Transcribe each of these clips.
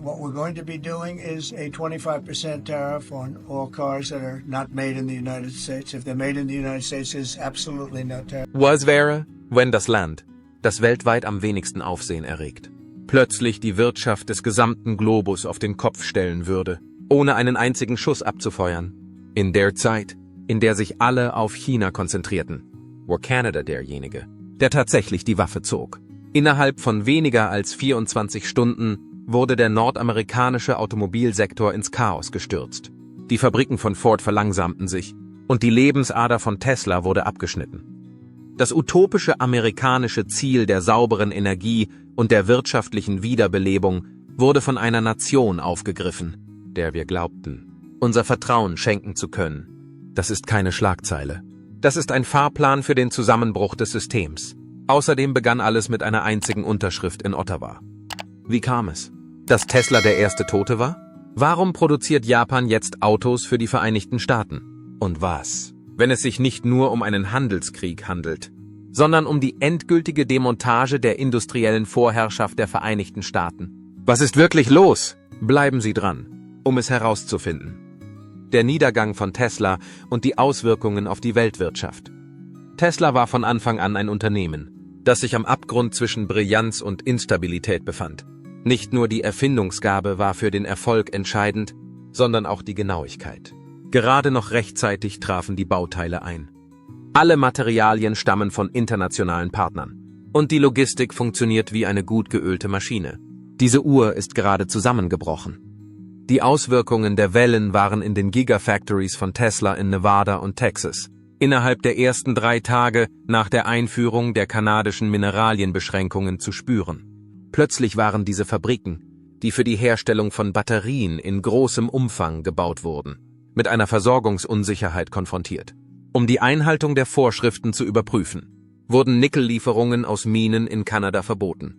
what we're going to be doing is a 25% tariff on all cars that are not made in the United States. If they're made in the United States, there's absolutely no tariff. Was wäre, wenn das Land, das weltweit am wenigsten Aufsehen erregt, plötzlich die Wirtschaft des gesamten Globus auf den Kopf stellen würde, ohne einen einzigen Schuss abzufeuern? In der Zeit, in der sich alle auf China konzentrierten, war Kanada derjenige, der tatsächlich die Waffe zog. Innerhalb von weniger als 24 Stunden wurde der nordamerikanische Automobilsektor ins Chaos gestürzt. Die Fabriken von Ford verlangsamten sich und die Lebensader von Tesla wurde abgeschnitten. Das utopische amerikanische Ziel der sauberen Energie und der wirtschaftlichen Wiederbelebung wurde von einer Nation aufgegriffen, der wir glaubten, unser Vertrauen schenken zu können. Das ist keine Schlagzeile. Das ist ein Fahrplan für den Zusammenbruch des Systems. Außerdem begann alles mit einer einzigen Unterschrift in Ottawa. Wie kam es? Dass Tesla der erste Tote war? Warum produziert Japan jetzt Autos für die Vereinigten Staaten? Und was, wenn es sich nicht nur um einen Handelskrieg handelt, sondern um die endgültige Demontage der industriellen Vorherrschaft der Vereinigten Staaten? Was ist wirklich los? Bleiben Sie dran, um es herauszufinden. Der Niedergang von Tesla und die Auswirkungen auf die Weltwirtschaft. Tesla war von Anfang an ein Unternehmen, das sich am Abgrund zwischen Brillanz und Instabilität befand. Nicht nur die Erfindungsgabe war für den Erfolg entscheidend, sondern auch die Genauigkeit. Gerade noch rechtzeitig trafen die Bauteile ein. Alle Materialien stammen von internationalen Partnern. Und die Logistik funktioniert wie eine gut geölte Maschine. Diese Uhr ist gerade zusammengebrochen. Die Auswirkungen der Wellen waren in den Gigafactories von Tesla in Nevada und Texas. Innerhalb der ersten 3 Tage nach der Einführung der kanadischen Mineralienbeschränkungen zu spüren. Plötzlich waren diese Fabriken, die für die Herstellung von Batterien in großem Umfang gebaut wurden, mit einer Versorgungsunsicherheit konfrontiert. Um die Einhaltung der Vorschriften zu überprüfen, wurden Nickellieferungen aus Minen in Kanada verboten.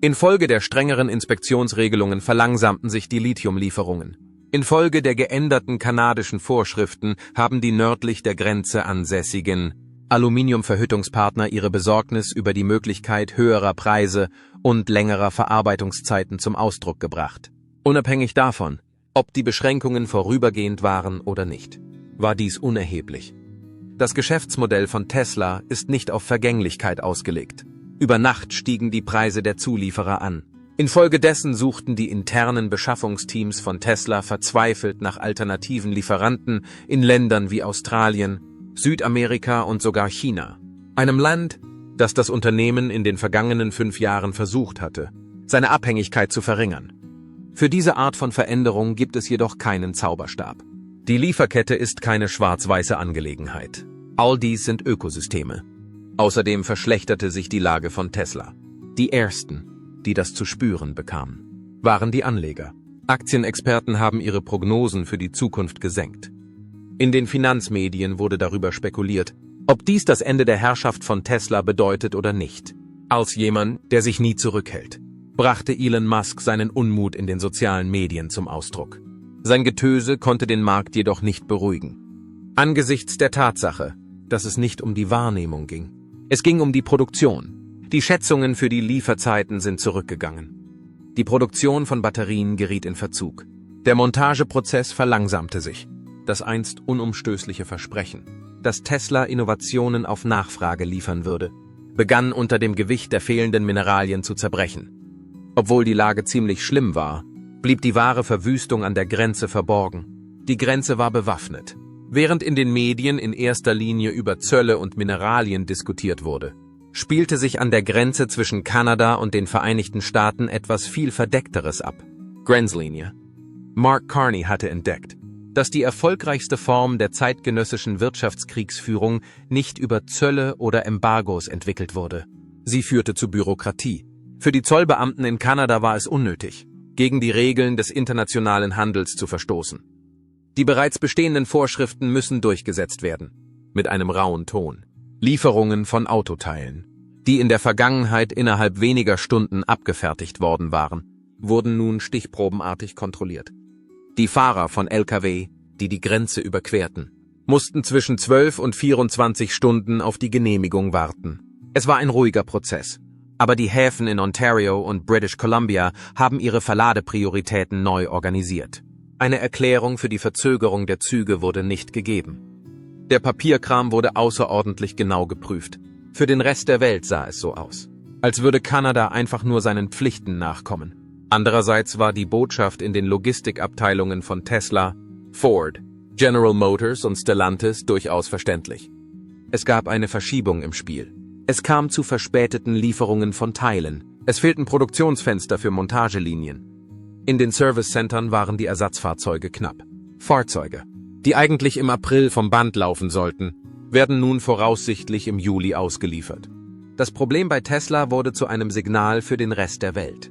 Infolge der strengeren Inspektionsregelungen verlangsamten sich die Lithiumlieferungen. Infolge der geänderten kanadischen Vorschriften haben die nördlich der Grenze ansässigen Aluminiumverhüttungspartner ihre Besorgnis über die Möglichkeit höherer Preise und längerer Verarbeitungszeiten zum Ausdruck gebracht. Unabhängig davon, ob die Beschränkungen vorübergehend waren oder nicht, war dies unerheblich. Das Geschäftsmodell von Tesla ist nicht auf Vergänglichkeit ausgelegt. Über Nacht stiegen die Preise der Zulieferer an. Infolgedessen suchten die internen Beschaffungsteams von Tesla verzweifelt nach alternativen Lieferanten in Ländern wie Australien, Südamerika und sogar China. Einem Land, das das Unternehmen in den vergangenen 5 Jahren versucht hatte, seine Abhängigkeit zu verringern. Für diese Art von Veränderung gibt es jedoch keinen Zauberstab. Die Lieferkette ist keine schwarz-weiße Angelegenheit. All dies sind Ökosysteme. Außerdem verschlechterte sich die Lage von Tesla. Die ersten, die das zu spüren bekamen, waren die Anleger. Aktienexperten haben ihre Prognosen für die Zukunft gesenkt. In den Finanzmedien wurde darüber spekuliert, ob dies das Ende der Herrschaft von Tesla bedeutet oder nicht. Als jemand, der sich nie zurückhält, brachte Elon Musk seinen Unmut in den sozialen Medien zum Ausdruck. Sein Getöse konnte den Markt jedoch nicht beruhigen. Angesichts der Tatsache, dass es nicht um die Wahrnehmung ging. Es ging um die Produktion. Die Schätzungen für die Lieferzeiten sind zurückgegangen. Die Produktion von Batterien geriet in Verzug. Der Montageprozess verlangsamte sich. Das einst unumstößliche Versprechen, dass Tesla Innovationen auf Nachfrage liefern würde, begann unter dem Gewicht der fehlenden Mineralien zu zerbrechen. Obwohl die Lage ziemlich schlimm war, blieb die wahre Verwüstung an der Grenze verborgen. Die Grenze war bewaffnet. Während in den Medien in erster Linie über Zölle und Mineralien diskutiert wurde, spielte sich an der Grenze zwischen Kanada und den Vereinigten Staaten etwas viel Verdeckteres ab. Grenzlinie. Mark Carney hatte entdeckt, dass die erfolgreichste Form der zeitgenössischen Wirtschaftskriegsführung nicht über Zölle oder Embargos entwickelt wurde. Sie führte zu Bürokratie. Für die Zollbeamten in Kanada war es unnötig, gegen die Regeln des internationalen Handels zu verstoßen. Die bereits bestehenden Vorschriften müssen durchgesetzt werden. Mit einem rauen Ton. Lieferungen von Autoteilen, die in der Vergangenheit innerhalb weniger Stunden abgefertigt worden waren, wurden nun stichprobenartig kontrolliert. Die Fahrer von Lkw, die die Grenze überquerten, mussten zwischen 12 und 24 Stunden auf die Genehmigung warten. Es war ein ruhiger Prozess. Aber die Häfen in Ontario und British Columbia haben ihre Verladeprioritäten neu organisiert. Eine Erklärung für die Verzögerung der Züge wurde nicht gegeben. Der Papierkram wurde außerordentlich genau geprüft. Für den Rest der Welt sah es so aus, als würde Kanada einfach nur seinen Pflichten nachkommen. Andererseits war die Botschaft in den Logistikabteilungen von Tesla, Ford, General Motors und Stellantis durchaus verständlich. Es gab eine Verschiebung im Spiel. Es kam zu verspäteten Lieferungen von Teilen. Es fehlten Produktionsfenster für Montagelinien. In den Service-Centern waren die Ersatzfahrzeuge knapp. Fahrzeuge, die eigentlich im April vom Band laufen sollten, werden nun voraussichtlich im Juli ausgeliefert. Das Problem bei Tesla wurde zu einem Signal für den Rest der Welt.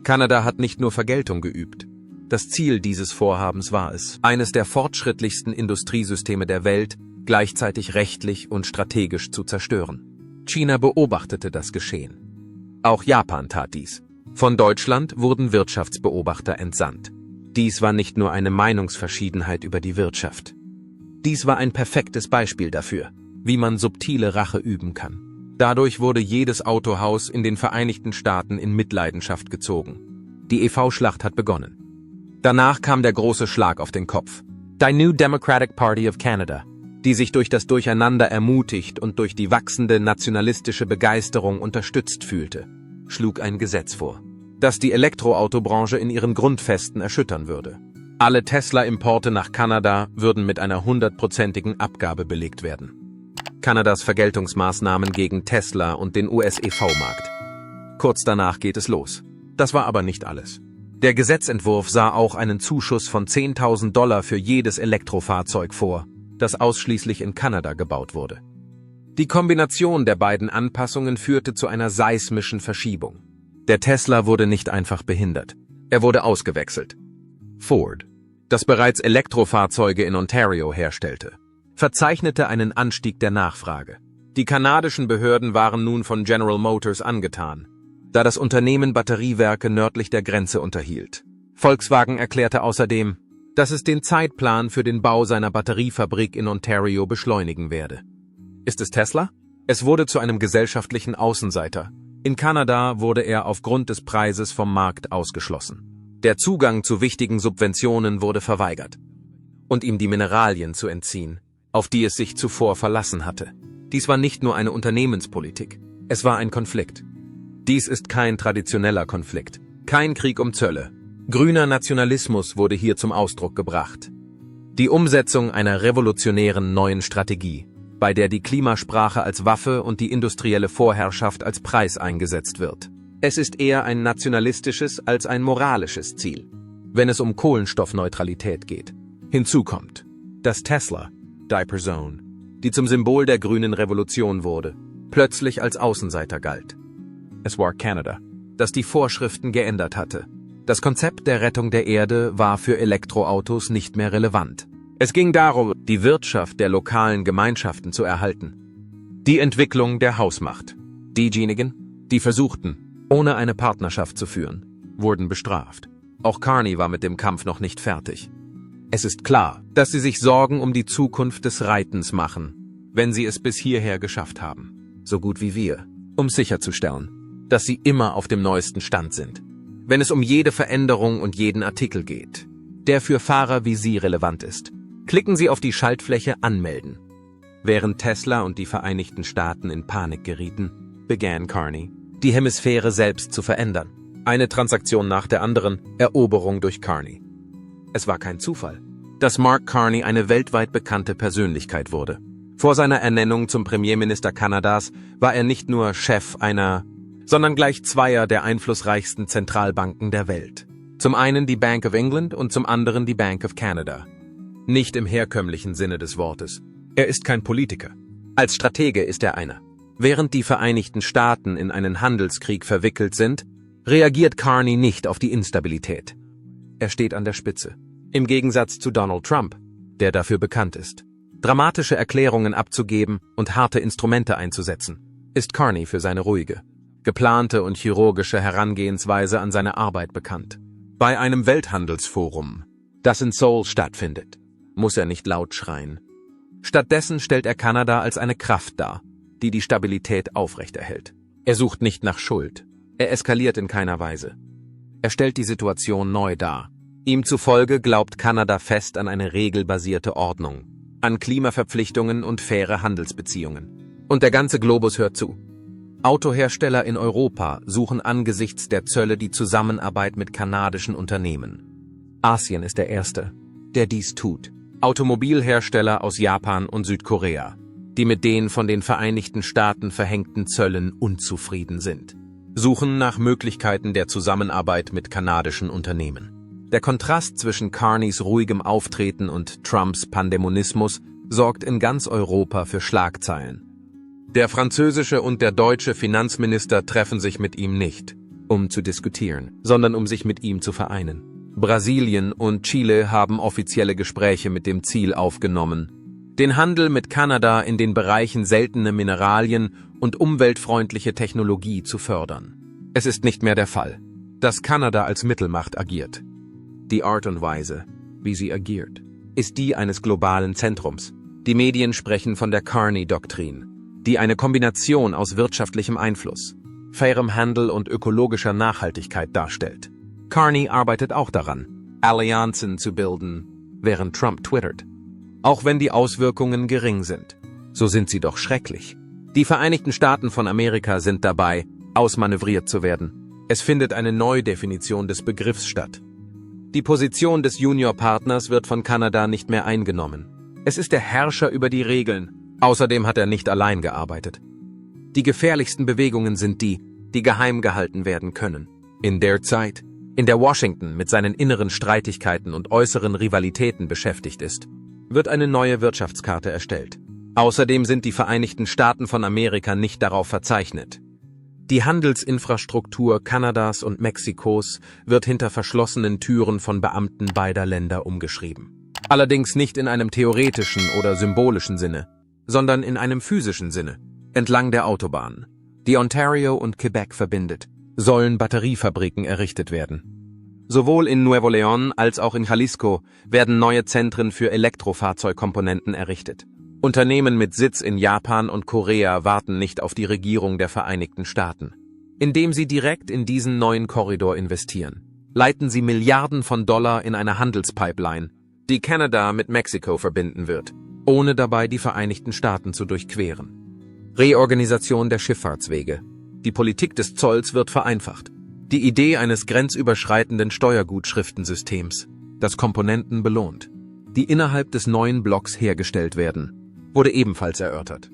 Kanada hat nicht nur Vergeltung geübt. Das Ziel dieses Vorhabens war es, eines der fortschrittlichsten Industriesysteme der Welt gleichzeitig rechtlich und strategisch zu zerstören. China beobachtete das Geschehen. Auch Japan tat dies. Von Deutschland wurden Wirtschaftsbeobachter entsandt. Dies war nicht nur eine Meinungsverschiedenheit über die Wirtschaft. Dies war ein perfektes Beispiel dafür, wie man subtile Rache üben kann. Dadurch wurde jedes Autohaus in den Vereinigten Staaten in Mitleidenschaft gezogen. Die EV-Schlacht hat begonnen. Danach kam der große Schlag auf den Kopf. Die New Democratic Party of Canada, die sich durch das Durcheinander ermutigt und durch die wachsende nationalistische Begeisterung unterstützt fühlte, schlug ein Gesetz vor, das die Elektroautobranche in ihren Grundfesten erschüttern würde. Alle Tesla-Importe nach Kanada würden mit einer 100%igen Abgabe belegt werden. Kanadas Vergeltungsmaßnahmen gegen Tesla und den US-EV-Markt. Kurz danach geht es los. Das war aber nicht alles. Der Gesetzentwurf sah auch einen Zuschuss von $10.000 für jedes Elektrofahrzeug vor, das ausschließlich in Kanada gebaut wurde. Die Kombination der beiden Anpassungen führte zu einer seismischen Verschiebung. Der Tesla wurde nicht einfach behindert. Er wurde ausgewechselt. Ford, das bereits Elektrofahrzeuge in Ontario herstellte, verzeichnete einen Anstieg der Nachfrage. Die kanadischen Behörden waren nun von General Motors angetan, da das Unternehmen Batteriewerke nördlich der Grenze unterhielt. Volkswagen erklärte außerdem, dass es den Zeitplan für den Bau seiner Batteriefabrik in Ontario beschleunigen werde. Ist es Tesla? Es wurde zu einem gesellschaftlichen Außenseiter. In Kanada wurde er aufgrund des Preises vom Markt ausgeschlossen. Der Zugang zu wichtigen Subventionen wurde verweigert und ihm die Mineralien zu entziehen, auf die es sich zuvor verlassen hatte. Dies war nicht nur eine Unternehmenspolitik, es war ein Konflikt. Dies ist kein traditioneller Konflikt, kein Krieg um Zölle. Grüner Nationalismus wurde hier zum Ausdruck gebracht. Die Umsetzung einer revolutionären neuen Strategie, bei der die Klimasprache als Waffe und die industrielle Vorherrschaft als Preis eingesetzt wird. Es ist eher ein nationalistisches als ein moralisches Ziel, wenn es um Kohlenstoffneutralität geht. Hinzu kommt, dass Tesla, Diaper-Zone, die zum Symbol der grünen Revolution wurde, plötzlich als Außenseiter galt. Es war Kanada, das die Vorschriften geändert hatte. Das Konzept der Rettung der Erde war für Elektroautos nicht mehr relevant. Es ging darum, die Wirtschaft der lokalen Gemeinschaften zu erhalten. Die Entwicklung der Hausmacht. Diejenigen, die versuchten, ohne eine Partnerschaft zu führen, wurden bestraft. Auch Carney war mit dem Kampf noch nicht fertig. Es ist klar, dass sie sich Sorgen um die Zukunft des Reitens machen, wenn sie es bis hierher geschafft haben, so gut wie wir, um sicherzustellen, dass sie immer auf dem neuesten Stand sind, wenn es um jede Veränderung und jeden Artikel geht, der für Fahrer wie Sie relevant ist. Klicken Sie auf die Schaltfläche Anmelden. Während Tesla und die Vereinigten Staaten in Panik gerieten, begann Carney, die Hemisphäre selbst zu verändern. Eine Transaktion nach der anderen, Eroberung durch Carney. Es war kein Zufall, dass Mark Carney eine weltweit bekannte Persönlichkeit wurde. Vor seiner Ernennung zum Premierminister Kanadas war er nicht nur Chef einer, sondern gleich zweier der einflussreichsten Zentralbanken der Welt. Zum einen die Bank of England und zum anderen die Bank of Canada. Nicht im herkömmlichen Sinne des Wortes. Er ist kein Politiker. Als Stratege ist er einer. Während die Vereinigten Staaten in einen Handelskrieg verwickelt sind, reagiert Carney nicht auf die Instabilität. Er steht an der Spitze. Im Gegensatz zu Donald Trump, der dafür bekannt ist, dramatische Erklärungen abzugeben und harte Instrumente einzusetzen, ist Carney für seine ruhige, geplante und chirurgische Herangehensweise an seine Arbeit bekannt. Bei einem Welthandelsforum, das in Seoul stattfindet, muss er nicht laut schreien. Stattdessen stellt er Kanada als eine Kraft dar, die die Stabilität aufrechterhält. Er sucht nicht nach Schuld. Er eskaliert in keiner Weise. Er stellt die Situation neu dar. Ihm zufolge glaubt Kanada fest an eine regelbasierte Ordnung, an Klimaverpflichtungen und faire Handelsbeziehungen. Und der ganze Globus hört zu. Autohersteller in Europa suchen angesichts der Zölle die Zusammenarbeit mit kanadischen Unternehmen. Asien ist der erste, der dies tut. Automobilhersteller aus Japan und Südkorea, die mit den von den Vereinigten Staaten verhängten Zöllen unzufrieden sind, suchen nach Möglichkeiten der Zusammenarbeit mit kanadischen Unternehmen. Der Kontrast zwischen Carneys ruhigem Auftreten und Trumps Pandemonismus sorgt in ganz Europa für Schlagzeilen. Der französische und der deutsche Finanzminister treffen sich mit ihm nicht, um zu diskutieren, sondern um sich mit ihm zu vereinen. Brasilien und Chile haben offizielle Gespräche mit dem Ziel aufgenommen, den Handel mit Kanada in den Bereichen seltene Mineralien und umweltfreundliche Technologie zu fördern. Es ist nicht mehr der Fall, dass Kanada als Mittelmacht agiert. Die Art und Weise, wie sie agiert, ist die eines globalen Zentrums. Die Medien sprechen von der Carney-Doktrin, die eine Kombination aus wirtschaftlichem Einfluss, fairem Handel und ökologischer Nachhaltigkeit darstellt. Carney arbeitet auch daran, Allianzen zu bilden, während Trump twittert. Auch wenn die Auswirkungen gering sind, so sind sie doch schrecklich. Die Vereinigten Staaten von Amerika sind dabei, ausmanövriert zu werden. Es findet eine Neudefinition des Begriffs statt. Die Position des Juniorpartners wird von Kanada nicht mehr eingenommen. Es ist der Herrscher über die Regeln. Außerdem hat er nicht allein gearbeitet. Die gefährlichsten Bewegungen sind die, die geheim gehalten werden können. In der Zeit, in der Washington mit seinen inneren Streitigkeiten und äußeren Rivalitäten beschäftigt ist, wird eine neue Wirtschaftskarte erstellt. Außerdem sind die Vereinigten Staaten von Amerika nicht darauf verzeichnet. Die Handelsinfrastruktur Kanadas und Mexikos wird hinter verschlossenen Türen von Beamten beider Länder umgeschrieben. Allerdings nicht in einem theoretischen oder symbolischen Sinne, sondern in einem physischen Sinne. Entlang der Autobahn, die Ontario und Quebec verbindet, sollen Batteriefabriken errichtet werden. Sowohl in Nuevo León als auch in Jalisco werden neue Zentren für Elektrofahrzeugkomponenten errichtet. Unternehmen mit Sitz in Japan und Korea warten nicht auf die Regierung der Vereinigten Staaten. Indem sie direkt in diesen neuen Korridor investieren, leiten sie Milliarden von Dollar in eine Handelspipeline, die Kanada mit Mexiko verbinden wird, ohne dabei die Vereinigten Staaten zu durchqueren. Reorganisation der Schifffahrtswege. Die Politik des Zolls wird vereinfacht. Die Idee eines grenzüberschreitenden Steuergutschriftensystems, das Komponenten belohnt, die innerhalb des neuen Blocks hergestellt werden, wurde ebenfalls erörtert.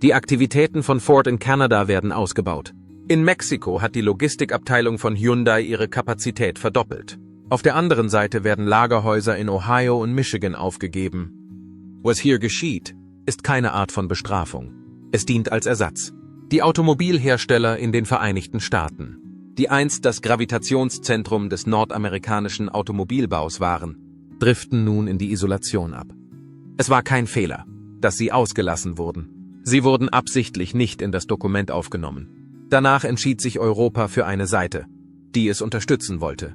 Die Aktivitäten von Ford in Kanada werden ausgebaut. In Mexiko hat die Logistikabteilung von Hyundai ihre Kapazität verdoppelt. Auf der anderen Seite werden Lagerhäuser in Ohio und Michigan aufgegeben. Was hier geschieht, ist keine Art von Bestrafung. Es dient als Ersatz. Die Automobilhersteller in den Vereinigten Staaten, die einst das Gravitationszentrum des nordamerikanischen Automobilbaus waren, driften nun in die Isolation ab. Es war kein Fehler, dass sie ausgelassen wurden. Sie wurden absichtlich nicht in das Dokument aufgenommen. Danach entschied sich Europa für eine Seite, die es unterstützen wollte.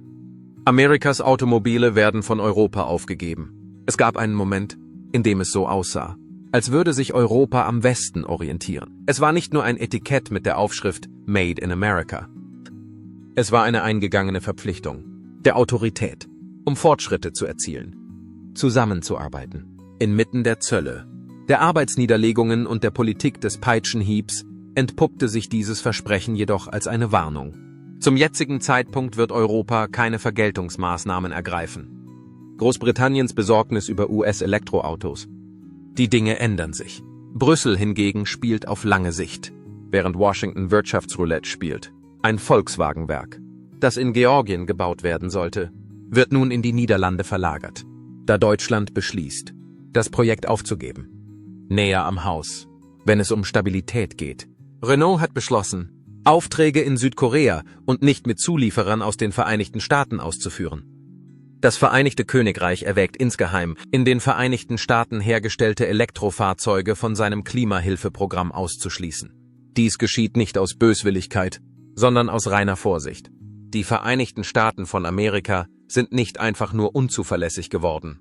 Amerikas Automobile werden von Europa aufgegeben. Es gab einen Moment, in dem es so aussah, als würde sich Europa am Westen orientieren. Es war nicht nur ein Etikett mit der Aufschrift Made in America. Es war eine eingegangene Verpflichtung, der Autorität, um Fortschritte zu erzielen, zusammenzuarbeiten, inmitten der Zölle, der Arbeitsniederlegungen und der Politik des Peitschenhiebs entpuppte sich dieses Versprechen jedoch als eine Warnung. Zum jetzigen Zeitpunkt wird Europa keine Vergeltungsmaßnahmen ergreifen. Großbritanniens Besorgnis über US-Elektroautos. Die Dinge ändern sich. Brüssel hingegen spielt auf lange Sicht, während Washington Wirtschaftsroulette spielt. Ein Volkswagenwerk, das in Georgien gebaut werden sollte, wird nun in die Niederlande verlagert, da Deutschland beschließt, das Projekt aufzugeben. Näher am Haus, wenn es um Stabilität geht. Renault hat beschlossen, Aufträge in Südkorea und nicht mit Zulieferern aus den Vereinigten Staaten auszuführen. Das Vereinigte Königreich erwägt insgeheim, in den Vereinigten Staaten hergestellte Elektrofahrzeuge von seinem Klimahilfeprogramm auszuschließen. Dies geschieht nicht aus Böswilligkeit, sondern aus reiner Vorsicht. Die Vereinigten Staaten von Amerika sind nicht einfach nur unzuverlässig geworden.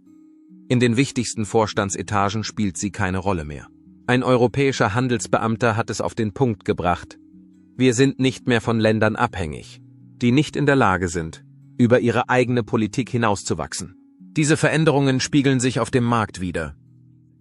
In den wichtigsten Vorstandsetagen spielt sie keine Rolle mehr. Ein europäischer Handelsbeamter hat es auf den Punkt gebracht: Wir sind nicht mehr von Ländern abhängig, die nicht in der Lage sind, über ihre eigene Politik hinauszuwachsen. Diese Veränderungen spiegeln sich auf dem Markt wider.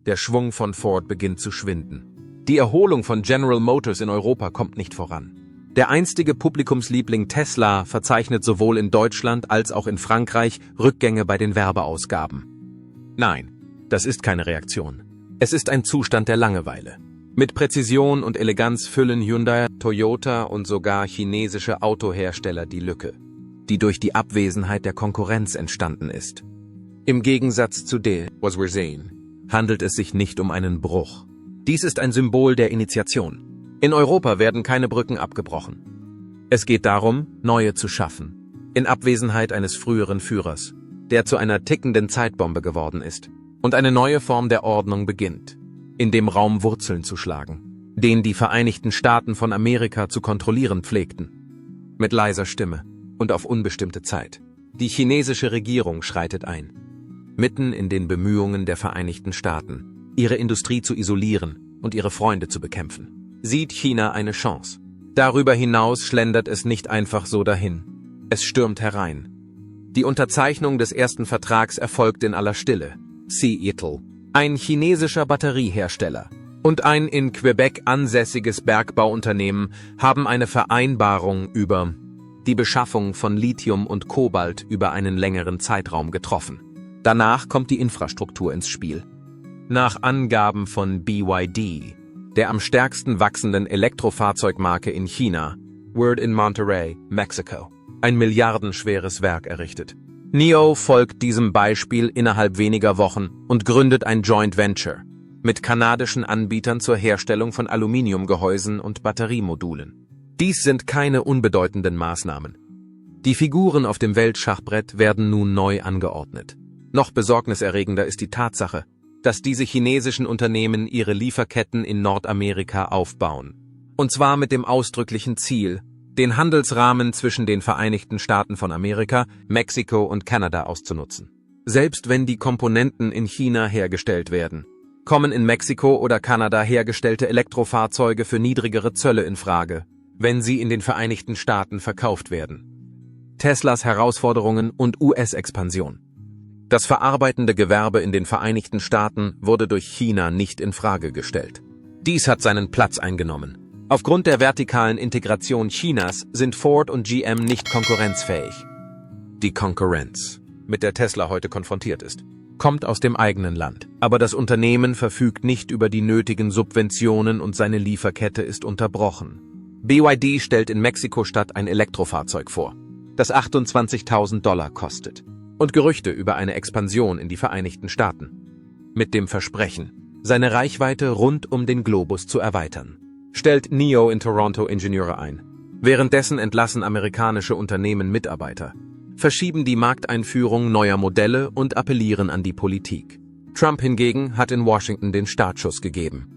Der Schwung von Ford beginnt zu schwinden. Die Erholung von General Motors in Europa kommt nicht voran. Der einstige Publikumsliebling Tesla verzeichnet sowohl in Deutschland als auch in Frankreich Rückgänge bei den Werbeausgaben. Nein, das ist keine Reaktion. Es ist ein Zustand der Langeweile. Mit Präzision und Eleganz füllen Hyundai, Toyota und sogar chinesische Autohersteller die Lücke, die durch die Abwesenheit der Konkurrenz entstanden ist. Im Gegensatz zu dem, was wir sehen, handelt es sich nicht um einen Bruch. Dies ist ein Symbol der Initiation. In Europa werden keine Brücken abgebrochen. Es geht darum, neue zu schaffen, in Abwesenheit eines früheren Führers, der zu einer tickenden Zeitbombe geworden ist. Und eine neue Form der Ordnung beginnt, in dem Raum Wurzeln zu schlagen, den die Vereinigten Staaten von Amerika zu kontrollieren pflegten. Mit leiser Stimme und auf unbestimmte Zeit. Die chinesische Regierung schreitet ein. Mitten in den Bemühungen der Vereinigten Staaten, ihre Industrie zu isolieren und ihre Freunde zu bekämpfen, sieht China eine Chance. Darüber hinaus schlendert es nicht einfach so dahin. Es stürmt herein. Die Unterzeichnung des ersten Vertrags erfolgt in aller Stille. Seattle, ein chinesischer Batteriehersteller, und ein in Quebec ansässiges Bergbauunternehmen haben eine Vereinbarung über die Beschaffung von Lithium und Kobalt über einen längeren Zeitraum getroffen. Danach kommt die Infrastruktur ins Spiel. Nach Angaben von BYD, der am stärksten wachsenden Elektrofahrzeugmarke in China, wird in Monterrey, Mexiko, ein milliardenschweres Werk errichtet. NIO folgt diesem Beispiel innerhalb weniger Wochen und gründet ein Joint Venture mit kanadischen Anbietern zur Herstellung von Aluminiumgehäusen und Batteriemodulen. Dies sind keine unbedeutenden Maßnahmen. Die Figuren auf dem Weltschachbrett werden nun neu angeordnet. Noch besorgniserregender ist die Tatsache, dass diese chinesischen Unternehmen ihre Lieferketten in Nordamerika aufbauen. Und zwar mit dem ausdrücklichen Ziel, den Handelsrahmen zwischen den Vereinigten Staaten von Amerika, Mexiko und Kanada auszunutzen. Selbst wenn die Komponenten in China hergestellt werden, kommen in Mexiko oder Kanada hergestellte Elektrofahrzeuge für niedrigere Zölle in Frage, wenn sie in den Vereinigten Staaten verkauft werden. Teslas Herausforderungen und US-Expansion. Das verarbeitende Gewerbe in den Vereinigten Staaten wurde durch China nicht in Frage gestellt. Dies hat seinen Platz eingenommen. Aufgrund der vertikalen Integration Chinas sind Ford und GM nicht konkurrenzfähig. Die Konkurrenz, mit der Tesla heute konfrontiert ist, kommt aus dem eigenen Land. Aber das Unternehmen verfügt nicht über die nötigen Subventionen und seine Lieferkette ist unterbrochen. BYD stellt in Mexiko-Stadt ein Elektrofahrzeug vor, das $28.000 kostet. Und Gerüchte über eine Expansion in die Vereinigten Staaten. Mit dem Versprechen, seine Reichweite rund um den Globus zu erweitern, stellt NIO in Toronto Ingenieure ein. Währenddessen entlassen amerikanische Unternehmen Mitarbeiter, verschieben die Markteinführung neuer Modelle und appellieren an die Politik. Trump hingegen hat in Washington den Startschuss gegeben.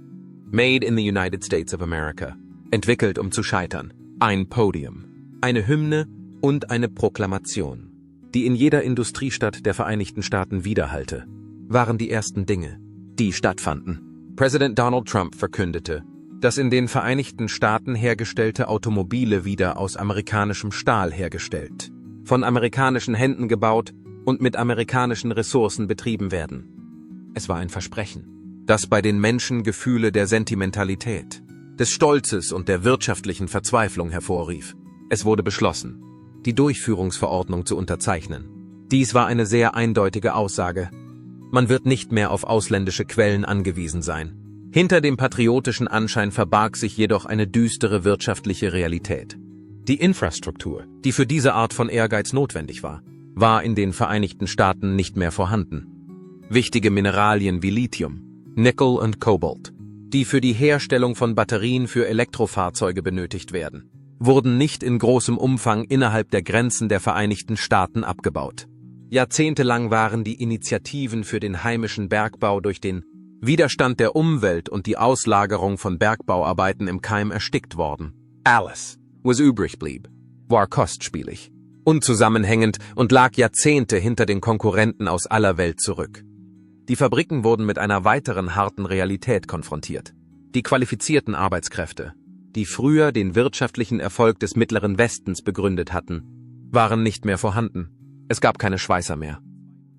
Made in the United States of America. Entwickelt, um zu scheitern. Ein Podium, eine Hymne und eine Proklamation, die in jeder Industriestadt der Vereinigten Staaten widerhallte, waren die ersten Dinge, die stattfanden. Präsident Donald Trump verkündete, dass in den Vereinigten Staaten hergestellte Automobile wieder aus amerikanischem Stahl hergestellt, von amerikanischen Händen gebaut und mit amerikanischen Ressourcen betrieben werden. Es war ein Versprechen, das bei den Menschen Gefühle der Sentimentalität, des Stolzes und der wirtschaftlichen Verzweiflung hervorrief. Es wurde beschlossen, die Durchführungsverordnung zu unterzeichnen. Dies war eine sehr eindeutige Aussage. Man wird nicht mehr auf ausländische Quellen angewiesen sein. Hinter dem patriotischen Anschein verbarg sich jedoch eine düstere wirtschaftliche Realität. Die Infrastruktur, die für diese Art von Ehrgeiz notwendig war in den Vereinigten Staaten nicht mehr vorhanden. Wichtige Mineralien wie Lithium, Nickel und Kobalt, die für die Herstellung von Batterien für Elektrofahrzeuge benötigt werden, wurden nicht in großem Umfang innerhalb der Grenzen der Vereinigten Staaten abgebaut. Jahrzehntelang waren die Initiativen für den heimischen Bergbau durch den Widerstand der Umwelt und die Auslagerung von Bergbauarbeiten im Keim erstickt worden. Alles, was übrig blieb, war kostspielig, unzusammenhängend und lag Jahrzehnte hinter den Konkurrenten aus aller Welt zurück. Die Fabriken wurden mit einer weiteren harten Realität konfrontiert. Die qualifizierten Arbeitskräfte, die früher den wirtschaftlichen Erfolg des Mittleren Westens begründet hatten, waren nicht mehr vorhanden. Es gab keine Schweißer mehr.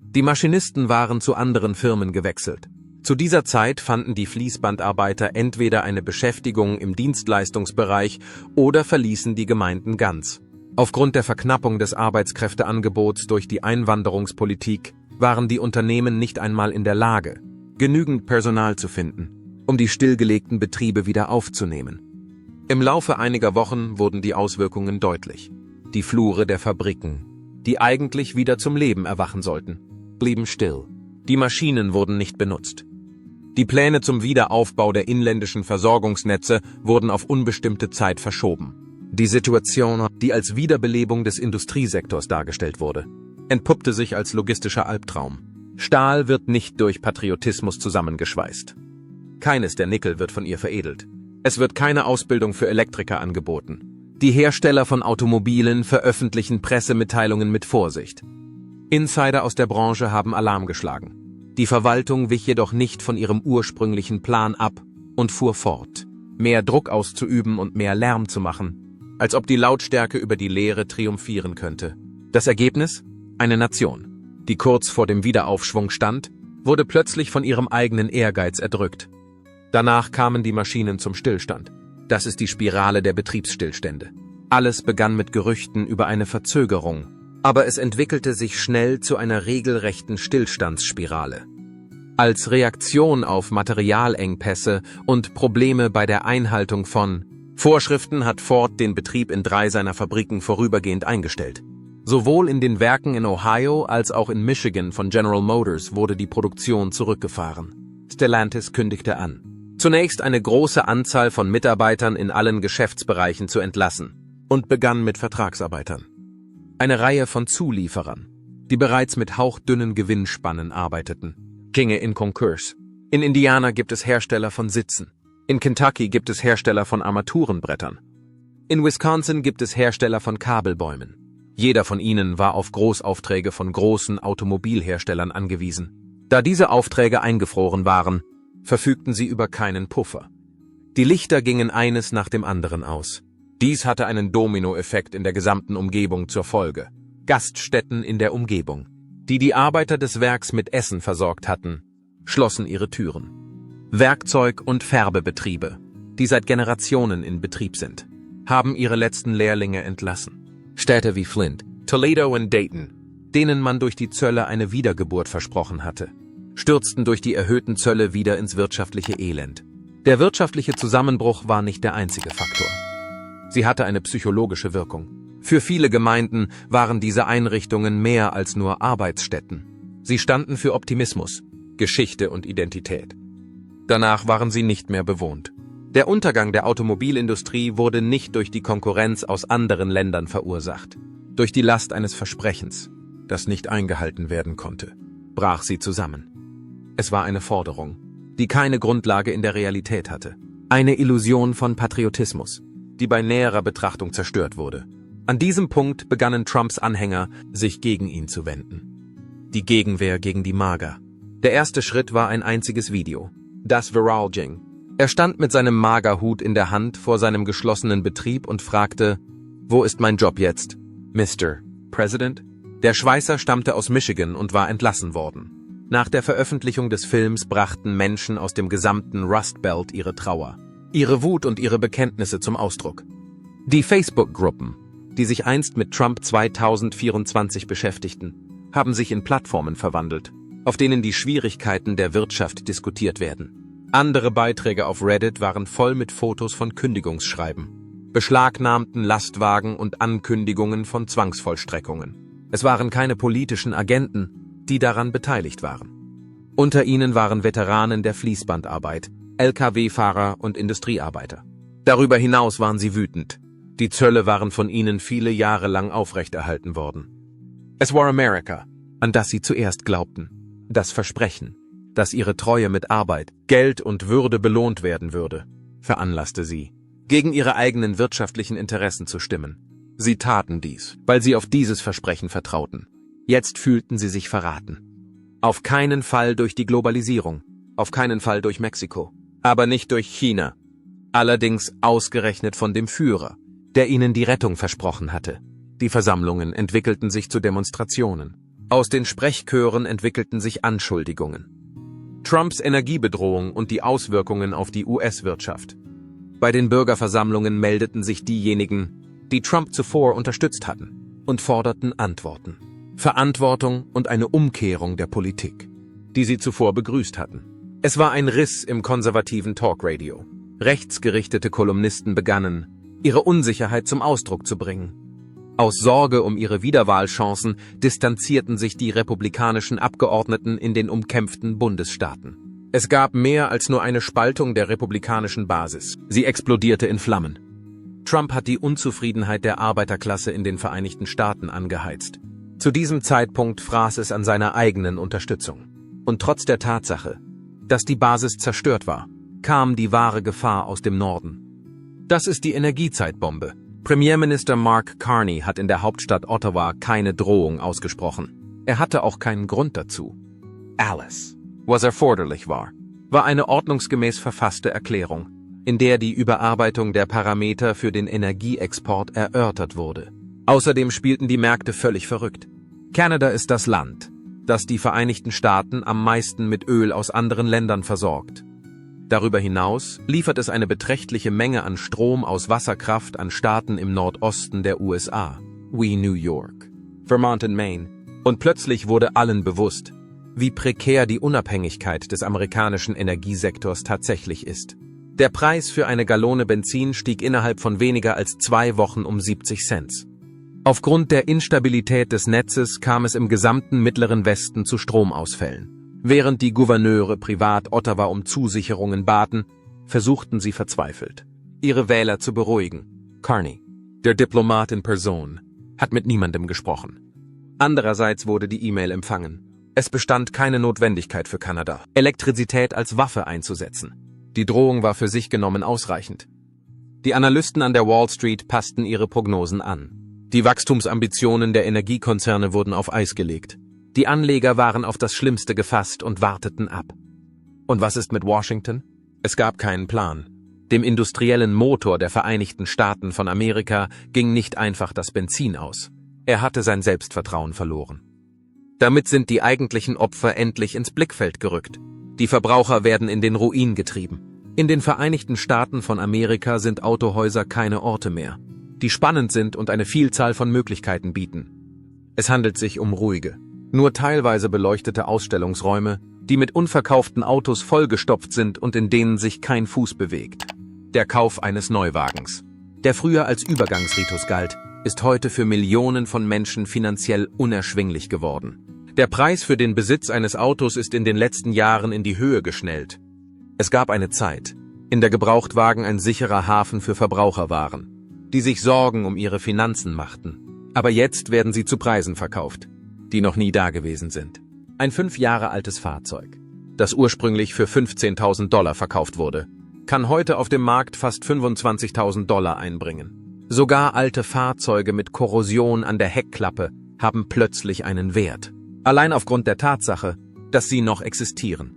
Die Maschinisten waren zu anderen Firmen gewechselt. Zu dieser Zeit fanden die Fließbandarbeiter entweder eine Beschäftigung im Dienstleistungsbereich oder verließen die Gemeinden ganz. Aufgrund der Verknappung des Arbeitskräfteangebots durch die Einwanderungspolitik waren die Unternehmen nicht einmal in der Lage, genügend Personal zu finden, um die stillgelegten Betriebe wieder aufzunehmen. Im Laufe einiger Wochen wurden die Auswirkungen deutlich. Die Flure der Fabriken, die eigentlich wieder zum Leben erwachen sollten, blieben still. Die Maschinen wurden nicht benutzt. Die Pläne zum Wiederaufbau der inländischen Versorgungsnetze wurden auf unbestimmte Zeit verschoben. Die Situation, die als Wiederbelebung des Industriesektors dargestellt wurde, entpuppte sich als logistischer Albtraum. Stahl wird nicht durch Patriotismus zusammengeschweißt. Keines der Nickel wird von ihr veredelt. Es wird keine Ausbildung für Elektriker angeboten. Die Hersteller von Automobilen veröffentlichen Pressemitteilungen mit Vorsicht. Insider aus der Branche haben Alarm geschlagen. Die Verwaltung wich jedoch nicht von ihrem ursprünglichen Plan ab und fuhr fort, mehr Druck auszuüben und mehr Lärm zu machen, als ob die Lautstärke über die Leere triumphieren könnte. Das Ergebnis? Eine Nation, die kurz vor dem Wiederaufschwung stand, wurde plötzlich von ihrem eigenen Ehrgeiz erdrückt. Danach kamen die Maschinen zum Stillstand. Das ist die Spirale der Betriebsstillstände. Alles begann mit Gerüchten über eine Verzögerung, aber es entwickelte sich schnell zu einer regelrechten Stillstandsspirale. Als Reaktion auf Materialengpässe und Probleme bei der Einhaltung von Vorschriften hat Ford den Betrieb in 3 seiner Fabriken vorübergehend eingestellt. Sowohl in den Werken in Ohio als auch in Michigan von General Motors wurde die Produktion zurückgefahren. Stellantis kündigte an, zunächst eine große Anzahl von Mitarbeitern in allen Geschäftsbereichen zu entlassen und begann mit Vertragsarbeitern. Eine Reihe von Zulieferern, die bereits mit hauchdünnen Gewinnspannen arbeiteten, ginge in Konkurs. In Indiana gibt es Hersteller von Sitzen. In Kentucky gibt es Hersteller von Armaturenbrettern. In Wisconsin gibt es Hersteller von Kabelbäumen. Jeder von ihnen war auf Großaufträge von großen Automobilherstellern angewiesen. Da diese Aufträge eingefroren waren, verfügten sie über keinen Puffer. Die Lichter gingen eines nach dem anderen aus. Dies hatte einen Dominoeffekt in der gesamten Umgebung zur Folge. Gaststätten in der Umgebung, die die Arbeiter des Werks mit Essen versorgt hatten, schlossen ihre Türen. Werkzeug- und Färbebetriebe, die seit Generationen in Betrieb sind, haben ihre letzten Lehrlinge entlassen. Städte wie Flint, Toledo und Dayton, denen man durch die Zölle eine Wiedergeburt versprochen hatte, stürzten durch die erhöhten Zölle wieder ins wirtschaftliche Elend. Der wirtschaftliche Zusammenbruch war nicht der einzige Faktor. Sie hatte eine psychologische Wirkung. Für viele Gemeinden waren diese Einrichtungen mehr als nur Arbeitsstätten. Sie standen für Optimismus, Geschichte und Identität. Danach waren sie nicht mehr bewohnt. Der Untergang der Automobilindustrie wurde nicht durch die Konkurrenz aus anderen Ländern verursacht. Durch die Last eines Versprechens, das nicht eingehalten werden konnte, brach sie zusammen. Es war eine Forderung, die keine Grundlage in der Realität hatte. Eine Illusion von Patriotismus, die bei näherer Betrachtung zerstört wurde. An diesem Punkt begannen Trumps Anhänger, sich gegen ihn zu wenden. Die Gegenwehr gegen die MAGA. Der erste Schritt war ein einziges Video, das viral ging. Er stand mit seinem MAGA-Hut in der Hand vor seinem geschlossenen Betrieb und fragte, »Wo ist mein Job jetzt, Mr. President?« Der Schweißer stammte aus Michigan und war entlassen worden. Nach der Veröffentlichung des Films brachten Menschen aus dem gesamten Rust Belt ihre Trauer, ihre Wut und ihre Bekenntnisse zum Ausdruck. Die Facebook-Gruppen, die sich einst mit Trump 2024 beschäftigten, haben sich in Plattformen verwandelt, auf denen die Schwierigkeiten der Wirtschaft diskutiert werden. Andere Beiträge auf Reddit waren voll mit Fotos von Kündigungsschreiben, beschlagnahmten Lastwagen und Ankündigungen von Zwangsvollstreckungen. Es waren keine politischen Agenten, die daran beteiligt waren. Unter ihnen waren Veteranen der Fließbandarbeit, Lkw-Fahrer und Industriearbeiter. Darüber hinaus waren sie wütend. Die Zölle waren von ihnen viele Jahre lang aufrechterhalten worden. Es war Amerika, an das sie zuerst glaubten. Das Versprechen, dass ihre Treue mit Arbeit, Geld und Würde belohnt werden würde, veranlasste sie, gegen ihre eigenen wirtschaftlichen Interessen zu stimmen. Sie taten dies, weil sie auf dieses Versprechen vertrauten. Jetzt fühlten sie sich verraten. Auf keinen Fall durch die Globalisierung, auf keinen Fall durch Mexiko, aber nicht durch China. Allerdings ausgerechnet von dem Führer, der ihnen die Rettung versprochen hatte. Die Versammlungen entwickelten sich zu Demonstrationen. Aus den Sprechchören entwickelten sich Anschuldigungen. Trumps Energiebedrohung und die Auswirkungen auf die US-Wirtschaft. Bei den Bürgerversammlungen meldeten sich diejenigen, die Trump zuvor unterstützt hatten, und forderten Antworten, Verantwortung und eine Umkehrung der Politik, die sie zuvor begrüßt hatten. Es war ein Riss im konservativen Talkradio. Rechtsgerichtete Kolumnisten begannen, ihre Unsicherheit zum Ausdruck zu bringen. Aus Sorge um ihre Wiederwahlchancen distanzierten sich die republikanischen Abgeordneten in den umkämpften Bundesstaaten. Es gab mehr als nur eine Spaltung der republikanischen Basis. Sie explodierte in Flammen. Trump hat die Unzufriedenheit der Arbeiterklasse in den Vereinigten Staaten angeheizt. Zu diesem Zeitpunkt fraß es an seiner eigenen Unterstützung. Und trotz der Tatsache, dass die Basis zerstört war, kam die wahre Gefahr aus dem Norden. Das ist die Energiezeitbombe. Premierminister Mark Carney hat in der Hauptstadt Ottawa keine Drohung ausgesprochen. Er hatte auch keinen Grund dazu. Alice, was erforderlich war eine ordnungsgemäß verfasste Erklärung, in der die Überarbeitung der Parameter für den Energieexport erörtert wurde. Außerdem spielten die Märkte völlig verrückt. Kanada ist das Land, das die Vereinigten Staaten am meisten mit Öl aus anderen Ländern versorgt. Darüber hinaus liefert es eine beträchtliche Menge an Strom aus Wasserkraft an Staaten im Nordosten der USA, wie New York, Vermont und Maine. Und plötzlich wurde allen bewusst, wie prekär die Unabhängigkeit des amerikanischen Energiesektors tatsächlich ist. Der Preis für eine Gallone Benzin stieg innerhalb von weniger als 2 Wochen um 70 Cent. Aufgrund der Instabilität des Netzes kam es im gesamten Mittleren Westen zu Stromausfällen. Während die Gouverneure privat Ottawa um Zusicherungen baten, versuchten sie verzweifelt, ihre Wähler zu beruhigen. Carney, der Diplomat in Person, hat mit niemandem gesprochen. Andererseits wurde die E-Mail empfangen. Es bestand keine Notwendigkeit für Kanada, Elektrizität als Waffe einzusetzen. Die Drohung war für sich genommen ausreichend. Die Analysten an der Wall Street passten ihre Prognosen an. Die Wachstumsambitionen der Energiekonzerne wurden auf Eis gelegt. Die Anleger waren auf das Schlimmste gefasst und warteten ab. Und was ist mit Washington? Es gab keinen Plan. Dem industriellen Motor der Vereinigten Staaten von Amerika ging nicht einfach das Benzin aus. Er hatte sein Selbstvertrauen verloren. Damit sind die eigentlichen Opfer endlich ins Blickfeld gerückt. Die Verbraucher werden in den Ruin getrieben. In den Vereinigten Staaten von Amerika sind Autohäuser keine Orte mehr, die spannend sind und eine Vielzahl von Möglichkeiten bieten. Es handelt sich um ruhige, nur teilweise beleuchtete Ausstellungsräume, die mit unverkauften Autos vollgestopft sind und in denen sich kein Fuß bewegt. Der Kauf eines Neuwagens, der früher als Übergangsritus galt, ist heute für Millionen von Menschen finanziell unerschwinglich geworden. Der Preis für den Besitz eines Autos ist in den letzten Jahren in die Höhe geschnellt. Es gab eine Zeit, in der Gebrauchtwagen ein sicherer Hafen für Verbraucher waren, die sich Sorgen um ihre Finanzen machten. Aber jetzt werden sie zu Preisen verkauft, die noch nie dagewesen sind. Ein 5 Jahre altes Fahrzeug, das ursprünglich für $15.000 verkauft wurde, kann heute auf dem Markt fast $25.000 einbringen. Sogar alte Fahrzeuge mit Korrosion an der Heckklappe haben plötzlich einen Wert. Allein aufgrund der Tatsache, dass sie noch existieren.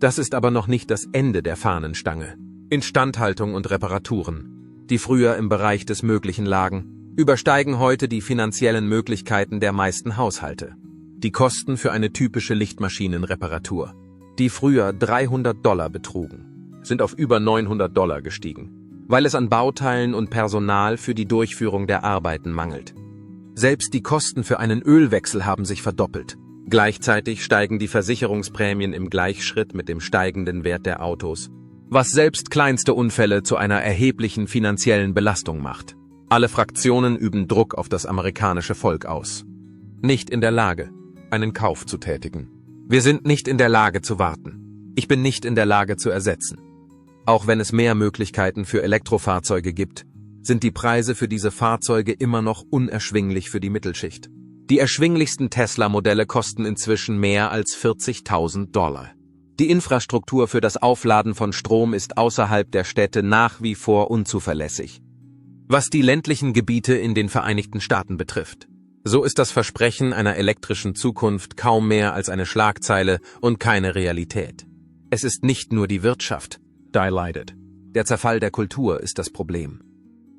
Das ist aber noch nicht das Ende der Fahnenstange. Instandhaltung und Reparaturen, die früher im Bereich des Möglichen lagen, übersteigen heute die finanziellen Möglichkeiten der meisten Haushalte. Die Kosten für eine typische Lichtmaschinenreparatur, die früher $300 betrugen, sind auf über $900 gestiegen, weil es an Bauteilen und Personal für die Durchführung der Arbeiten mangelt. Selbst die Kosten für einen Ölwechsel haben sich verdoppelt. Gleichzeitig steigen die Versicherungsprämien im Gleichschritt mit dem steigenden Wert der Autos, was selbst kleinste Unfälle zu einer erheblichen finanziellen Belastung macht. Alle Fraktionen üben Druck auf das amerikanische Volk aus. Nicht in der Lage, einen Kauf zu tätigen. Wir sind nicht in der Lage zu warten. Ich bin nicht in der Lage zu ersetzen. Auch wenn es mehr Möglichkeiten für Elektrofahrzeuge gibt, sind die Preise für diese Fahrzeuge immer noch unerschwinglich für die Mittelschicht. Die erschwinglichsten Tesla-Modelle kosten inzwischen mehr als $40.000. Die Infrastruktur für das Aufladen von Strom ist außerhalb der Städte nach wie vor unzuverlässig. Was die ländlichen Gebiete in den Vereinigten Staaten betrifft, so ist das Versprechen einer elektrischen Zukunft kaum mehr als eine Schlagzeile und keine Realität. Es ist nicht nur die Wirtschaft, die leidet. Der Zerfall der Kultur ist das Problem.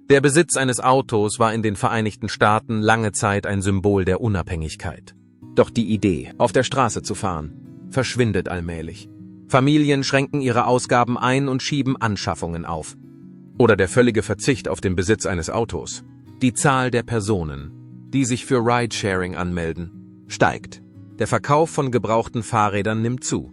Der Besitz eines Autos war in den Vereinigten Staaten lange Zeit ein Symbol der Unabhängigkeit. Doch die Idee, auf der Straße zu fahren, verschwindet allmählich. Familien schränken ihre Ausgaben ein und schieben Anschaffungen auf. Oder der völlige Verzicht auf den Besitz eines Autos. Die Zahl der Personen, die sich für Ridesharing anmelden, steigt. Der Verkauf von gebrauchten Fahrrädern nimmt zu.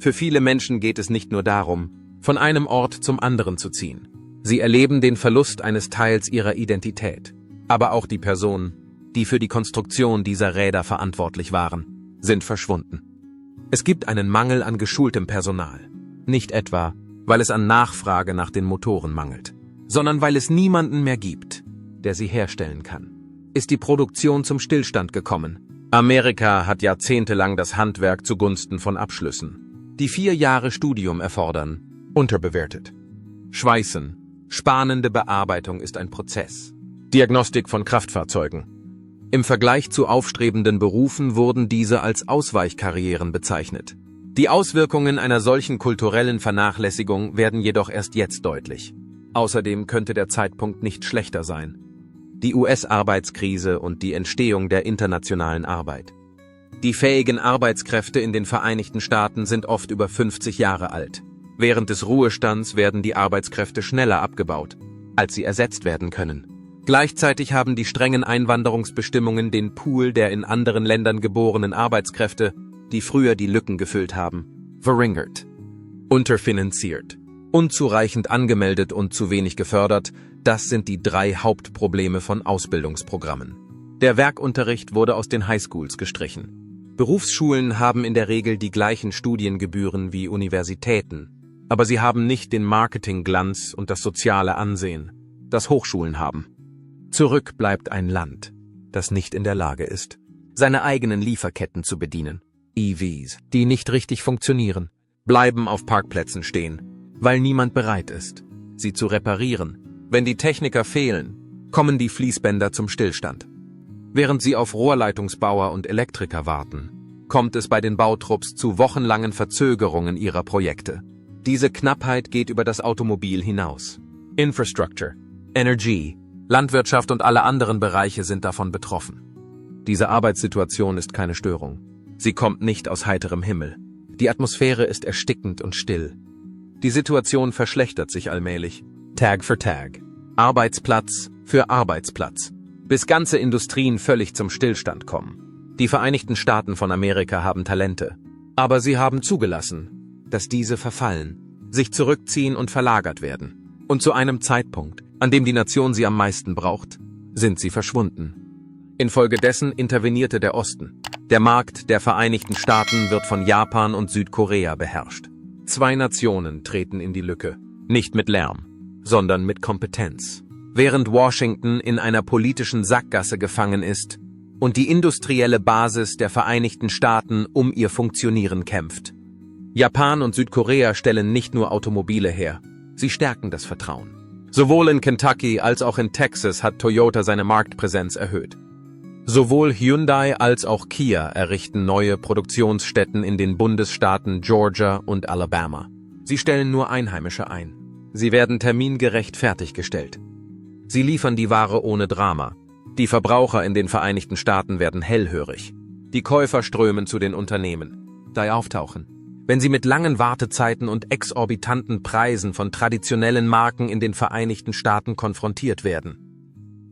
Für viele Menschen geht es nicht nur darum, von einem Ort zum anderen zu ziehen. Sie erleben den Verlust eines Teils ihrer Identität. Aber auch die Personen, die für die Konstruktion dieser Räder verantwortlich waren, sind verschwunden. Es gibt einen Mangel an geschultem Personal. Nicht etwa, weil es an Nachfrage nach den Motoren mangelt, sondern weil es niemanden mehr gibt, der sie herstellen kann. Ist die Produktion zum Stillstand gekommen? Amerika hat jahrzehntelang das Handwerk zugunsten von Abschlüssen, die 4 Jahre Studium erfordern, unterbewertet. Schweißen, spanende Bearbeitung ist ein Prozess. Diagnostik von Kraftfahrzeugen. Im Vergleich zu aufstrebenden Berufen wurden diese als Ausweichkarrieren bezeichnet. Die Auswirkungen einer solchen kulturellen Vernachlässigung werden jedoch erst jetzt deutlich. Außerdem könnte der Zeitpunkt nicht schlechter sein. Die US-Arbeitskrise und die Entstehung der internationalen Arbeit. Die fähigen Arbeitskräfte in den Vereinigten Staaten sind oft über 50 Jahre alt. Während des Ruhestands werden die Arbeitskräfte schneller abgebaut, als sie ersetzt werden können. Gleichzeitig haben die strengen Einwanderungsbestimmungen den Pool der in anderen Ländern geborenen Arbeitskräfte, die früher die Lücken gefüllt haben, verringert. Unterfinanziert, unzureichend angemeldet und zu wenig gefördert, das sind die 3 Hauptprobleme von Ausbildungsprogrammen. Der Werkunterricht wurde aus den Highschools gestrichen. Berufsschulen haben in der Regel die gleichen Studiengebühren wie Universitäten, aber sie haben nicht den Marketingglanz und das soziale Ansehen, das Hochschulen haben. Zurück bleibt ein Land, das nicht in der Lage ist, seine eigenen Lieferketten zu bedienen. EVs, die nicht richtig funktionieren, bleiben auf Parkplätzen stehen, weil niemand bereit ist, sie zu reparieren. Wenn die Techniker fehlen, kommen die Fließbänder zum Stillstand. Während sie auf Rohrleitungsbauer und Elektriker warten, kommt es bei den Bautrupps zu wochenlangen Verzögerungen ihrer Projekte. Diese Knappheit geht über das Automobil hinaus. Infrastructure, Energie, Landwirtschaft und alle anderen Bereiche sind davon betroffen. Diese Arbeitssituation ist keine Störung. Sie kommt nicht aus heiterem Himmel. Die Atmosphäre ist erstickend und still. Die Situation verschlechtert sich allmählich. Tag für Tag. Arbeitsplatz für Arbeitsplatz. Bis ganze Industrien völlig zum Stillstand kommen. Die Vereinigten Staaten von Amerika haben Talente. Aber sie haben zugelassen, dass diese verfallen, sich zurückziehen und verlagert werden. Und zu einem Zeitpunkt, an dem die Nation sie am meisten braucht, sind sie verschwunden. Infolgedessen intervenierte der Osten. Der Markt der Vereinigten Staaten wird von Japan und Südkorea beherrscht. 2 Nationen treten in die Lücke. Nicht mit Lärm, sondern mit Kompetenz. Während Washington in einer politischen Sackgasse gefangen ist und die industrielle Basis der Vereinigten Staaten um ihr Funktionieren kämpft. Japan und Südkorea stellen nicht nur Automobile her, sie stärken das Vertrauen. Sowohl in Kentucky als auch in Texas hat Toyota seine Marktpräsenz erhöht. Sowohl Hyundai als auch Kia errichten neue Produktionsstätten in den Bundesstaaten Georgia und Alabama. Sie stellen nur Einheimische ein. Sie werden termingerecht fertiggestellt. Sie liefern die Ware ohne Drama. Die Verbraucher in den Vereinigten Staaten werden hellhörig. Die Käufer strömen zu den Unternehmen, die auftauchen. Wenn sie mit langen Wartezeiten und exorbitanten Preisen von traditionellen Marken in den Vereinigten Staaten konfrontiert werden.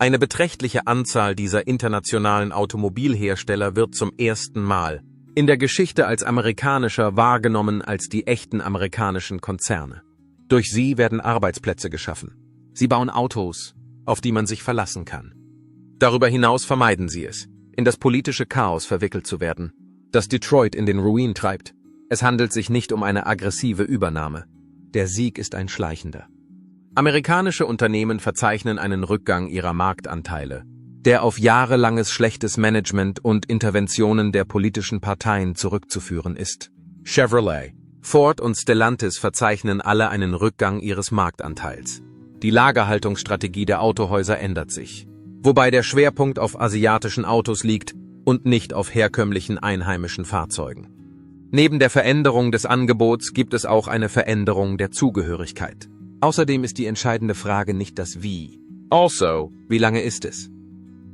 Eine beträchtliche Anzahl dieser internationalen Automobilhersteller wird zum ersten Mal in der Geschichte als amerikanischer wahrgenommen als die echten amerikanischen Konzerne. Durch sie werden Arbeitsplätze geschaffen. Sie bauen Autos, auf die man sich verlassen kann. Darüber hinaus vermeiden sie es, in das politische Chaos verwickelt zu werden, das Detroit in den Ruin treibt. Es handelt sich nicht um eine aggressive Übernahme. Der Sieg ist ein schleichender. Amerikanische Unternehmen verzeichnen einen Rückgang ihrer Marktanteile, der auf jahrelanges schlechtes Management und Interventionen der politischen Parteien zurückzuführen ist. Chevrolet, Ford und Stellantis verzeichnen alle einen Rückgang ihres Marktanteils. Die Lagerhaltungsstrategie der Autohäuser ändert sich, wobei der Schwerpunkt auf asiatischen Autos liegt und nicht auf herkömmlichen einheimischen Fahrzeugen. Neben der Veränderung des Angebots gibt es auch eine Veränderung der Zugehörigkeit. Außerdem ist die entscheidende Frage nicht das Wie. Also, wie lange ist es?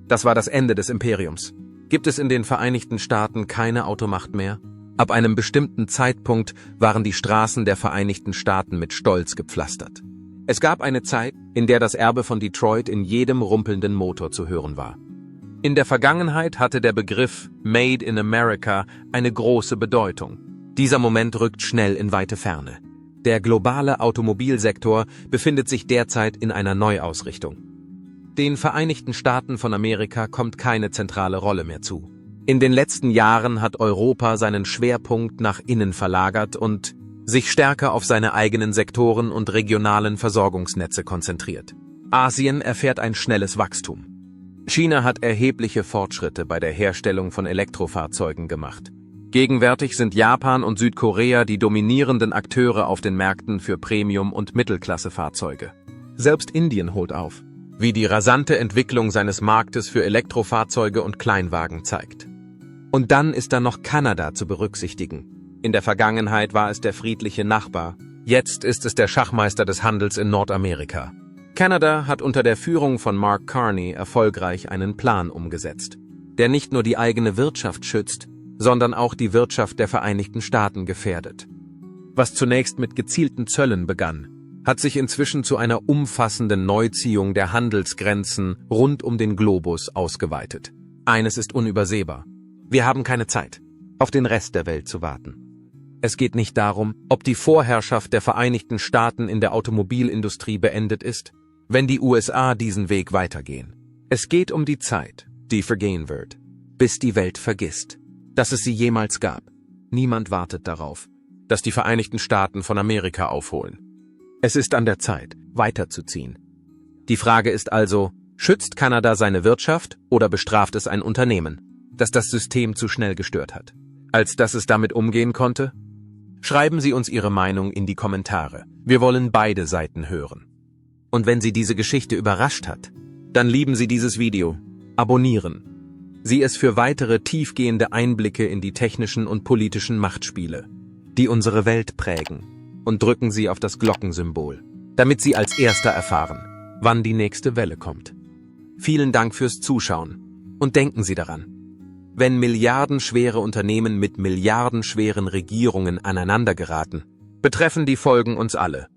Das war das Ende des Imperiums. Gibt es in den Vereinigten Staaten keine Automacht mehr? Ab einem bestimmten Zeitpunkt waren die Straßen der Vereinigten Staaten mit Stolz gepflastert. Es gab eine Zeit, in der das Erbe von Detroit in jedem rumpelnden Motor zu hören war. In der Vergangenheit hatte der Begriff Made in America eine große Bedeutung. Dieser Moment rückt schnell in weite Ferne. Der globale Automobilsektor befindet sich derzeit in einer Neuausrichtung. Den Vereinigten Staaten von Amerika kommt keine zentrale Rolle mehr zu. In den letzten Jahren hat Europa seinen Schwerpunkt nach innen verlagert und sich stärker auf seine eigenen Sektoren und regionalen Versorgungsnetze konzentriert. Asien erfährt ein schnelles Wachstum. China hat erhebliche Fortschritte bei der Herstellung von Elektrofahrzeugen gemacht. Gegenwärtig sind Japan und Südkorea die dominierenden Akteure auf den Märkten für Premium- und Mittelklassefahrzeuge. Selbst Indien holt auf, wie die rasante Entwicklung seines Marktes für Elektrofahrzeuge und Kleinwagen zeigt. Und dann ist da noch Kanada zu berücksichtigen. In der Vergangenheit war es der friedliche Nachbar, jetzt ist es der Schachmeister des Handels in Nordamerika. Kanada hat unter der Führung von Mark Carney erfolgreich einen Plan umgesetzt, der nicht nur die eigene Wirtschaft schützt, sondern auch die Wirtschaft der Vereinigten Staaten gefährdet. Was zunächst mit gezielten Zöllen begann, hat sich inzwischen zu einer umfassenden Neuziehung der Handelsgrenzen rund um den Globus ausgeweitet. Eines ist unübersehbar. Wir haben keine Zeit, auf den Rest der Welt zu warten. Es geht nicht darum, ob die Vorherrschaft der Vereinigten Staaten in der Automobilindustrie beendet ist, wenn die USA diesen Weg weitergehen. Es geht um die Zeit, die vergehen wird, bis die Welt vergisst, dass es sie jemals gab. Niemand wartet darauf, dass die Vereinigten Staaten von Amerika aufholen. Es ist an der Zeit, weiterzuziehen. Die Frage ist also, schützt Kanada seine Wirtschaft oder bestraft es ein Unternehmen, das das System zu schnell gestört hat, als dass es damit umgehen konnte? Schreiben Sie uns Ihre Meinung in die Kommentare. Wir wollen beide Seiten hören. Und wenn Sie diese Geschichte überrascht hat, dann lieben Sie dieses Video, abonnieren, Sie es für weitere tiefgehende Einblicke in die technischen und politischen Machtspiele, die unsere Welt prägen, und drücken Sie auf das Glockensymbol, damit Sie als Erster erfahren, wann die nächste Welle kommt. Vielen Dank fürs Zuschauen und denken Sie daran, wenn milliardenschwere Unternehmen mit milliardenschweren Regierungen aneinander geraten, betreffen die Folgen uns alle.